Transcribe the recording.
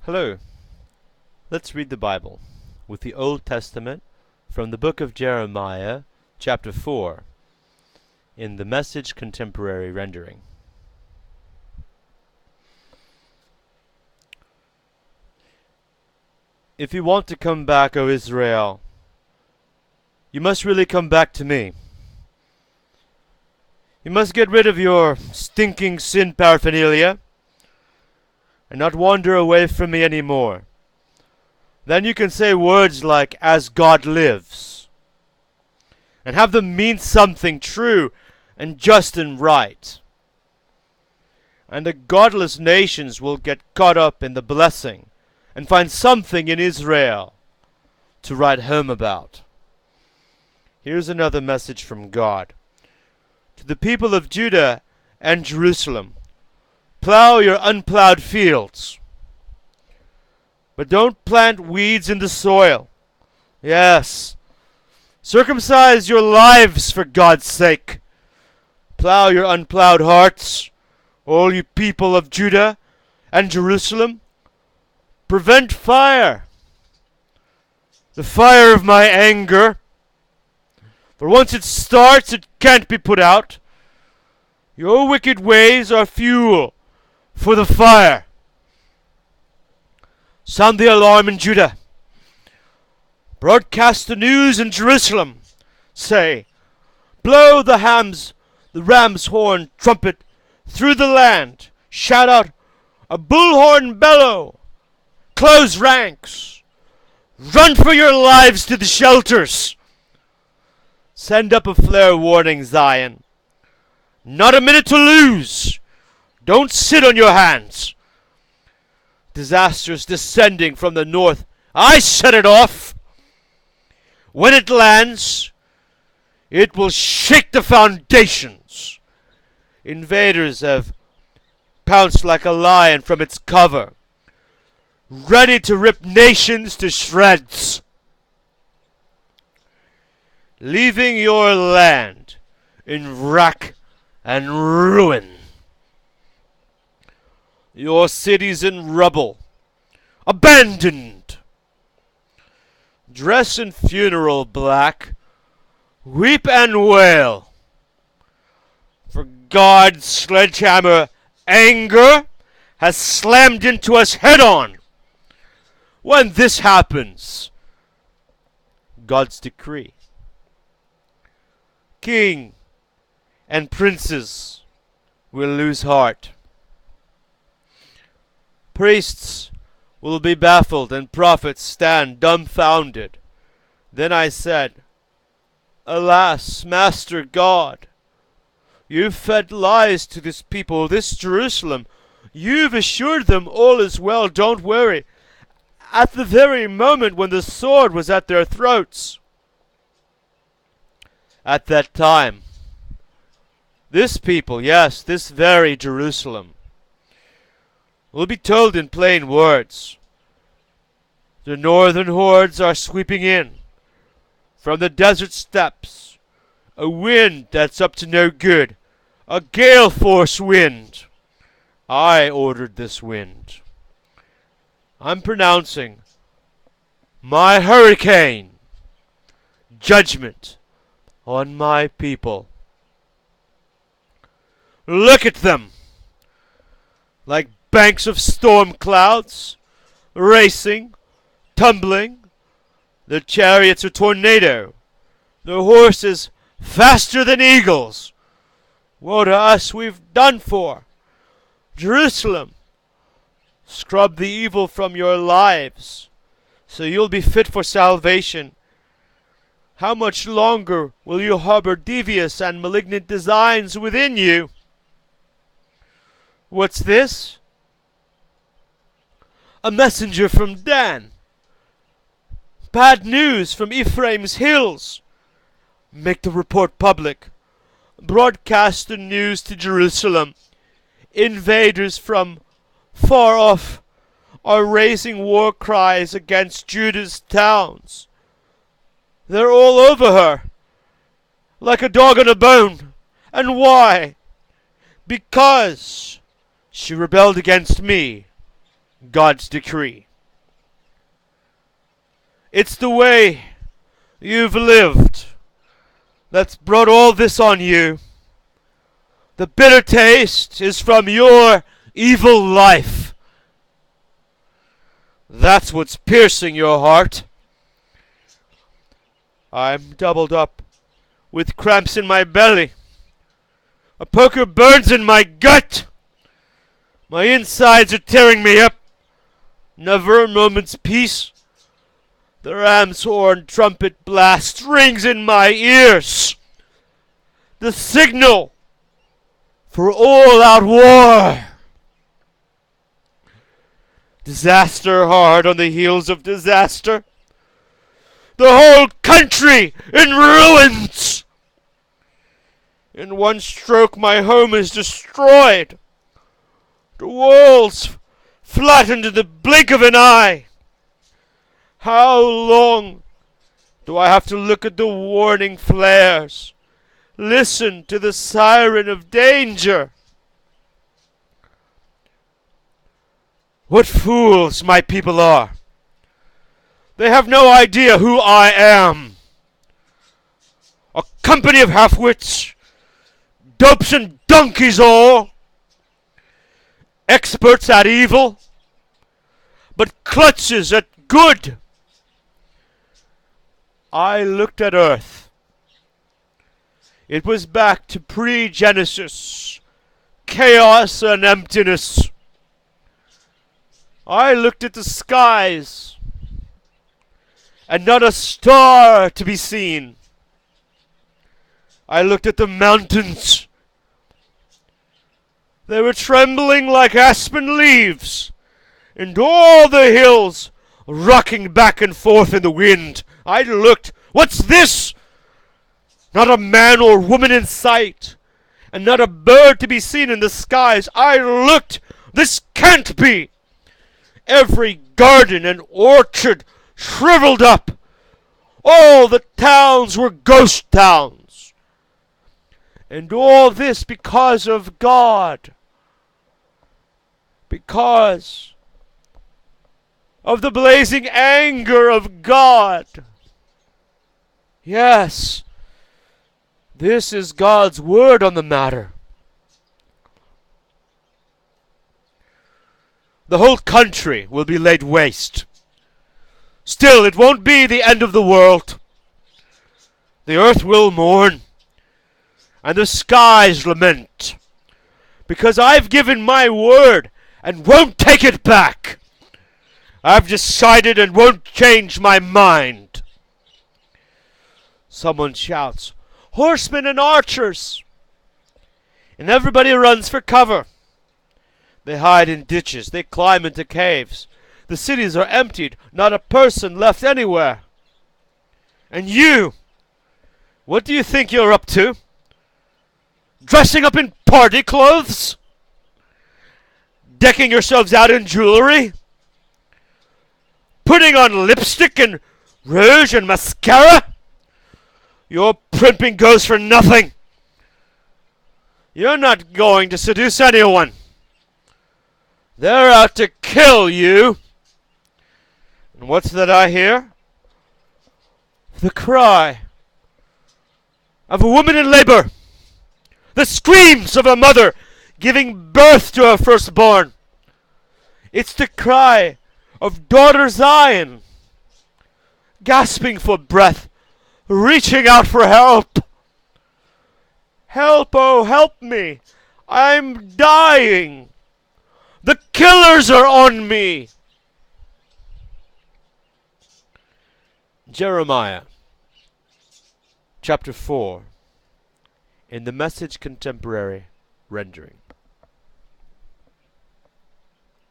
Hello. Let's read the Bible with the Old Testament from the book of Jeremiah, chapter 4, in the Message Contemporary Rendering. If you want to come back, O Israel, you must really come back to me. You must get rid of your stinking sin paraphernalia and not wander away from me anymore. Then you can say words like, "As God lives," and have them mean something true and just and right. And the godless nations will get caught up in the blessing and find something in Israel to write home about. Here's another message from God. To the people of Judah and Jerusalem, plow your unplowed fields, but don't plant weeds in the soil. Yes, circumcise your lives for God's sake. Plow your unplowed hearts, all you people of Judah and Jerusalem. Prevent fire, the fire of my anger. For once it starts, it can't be put out. Your wicked ways are fuel for the fire. Sound the alarm in Judah. Broadcast the news in Jerusalem. Say, blow the ram's horn trumpet through the land. Shout out, a bullhorn bellow. Close ranks. Run for your lives to the shelters. Send up a flare warning, Zion. Not a minute to lose. Don't sit on your hands. Disasters descending from the north. I set it off. When it lands, it will shake the foundations. Invaders have pounced like a lion from its cover, ready to rip nations to shreds, leaving your land in wreck and ruin. Your cities in rubble, abandoned. Dress in funeral black, weep and wail. For God's sledgehammer anger has slammed into us head on. When this happens, God's decree. King and princes will lose heart. Priests will be baffled and prophets stand dumbfounded. Then I said, Alas, Master God, you've fed lies to this people, this Jerusalem. You've assured them all is well, don't worry, at the very moment when the sword was at their throats. At that time, this people, yes, this very Jerusalem, will be told in plain words. The northern hordes are sweeping in from the desert steppes, a wind that's up to no good, a gale force wind. I ordered this wind. I'm pronouncing my hurricane judgment on my people. Look at them, like banks of storm clouds, racing, tumbling. The chariots are tornado, the horses faster than eagles. Woe to us, we've done for. Jerusalem, scrub the evil from your lives, so you'll be fit for salvation. How much longer will you harbor devious and malignant designs within you? What's this? A messenger from Dan. Bad news from Ephraim's hills. Make the report public. Broadcast the news to Jerusalem. Invaders from far off are raising war cries against Judah's towns. They're all over her, like a dog on a bone. And why? Because she rebelled against me. God's decree. It's the way you've lived that's brought all this on you. The bitter taste is from your evil life. That's what's piercing your heart. I'm doubled up with cramps in my belly. A poker burns in my gut. My insides are tearing me up. Never a moment's peace. The ram's horn trumpet blast rings in my ears. The signal for all-out war. Disaster hard on the heels of disaster. The whole country in ruins. In one stroke my home is destroyed. The walls flattened in the blink of an eye. How long do I have to look at the warning flares? Listen to the siren of danger. What fools my people are. They have no idea who I am. A company of half-wits, dopes and donkeys all. Experts at evil, but klutches at good. I looked at Earth. It was back to pre-Genesis, chaos and emptiness. I looked at the skies, and not a star to be seen. I looked at the mountains. They were trembling like aspen leaves, and all the hills rocking back and forth in the wind. I looked. What's this? Not a man or woman in sight, and not a bird to be seen in the skies. I looked. This can't be. Every garden and orchard shriveled up. All the towns were ghost towns. And all this because of God. Because of the blazing anger of God. Yes, this is God's word on the matter. The whole country will be laid waste. Still, it won't be the end of the world. The earth will mourn, and the skies lament, because I've given my word and won't take it back. I've decided and won't change my mind. Someone shouts, "Horsemen and archers!" And everybody runs for cover. They hide in ditches. They climb into caves. The cities are emptied. Not a person left anywhere. And you, what do you think you're up to? Dressing up in party clothes? Decking yourselves out in jewelry? Putting on lipstick and rouge and mascara? Your primping goes for nothing. You're not going to seduce anyone. They're out to kill you. And what's that I hear? The cry of a woman in labor. The screams of a mother giving birth to her firstborn. It's the cry of daughter Zion, gasping for breath, reaching out for help. Help, oh help me. I'm dying. The killers are on me. Jeremiah chapter 4 in the Message Contemporary rendering.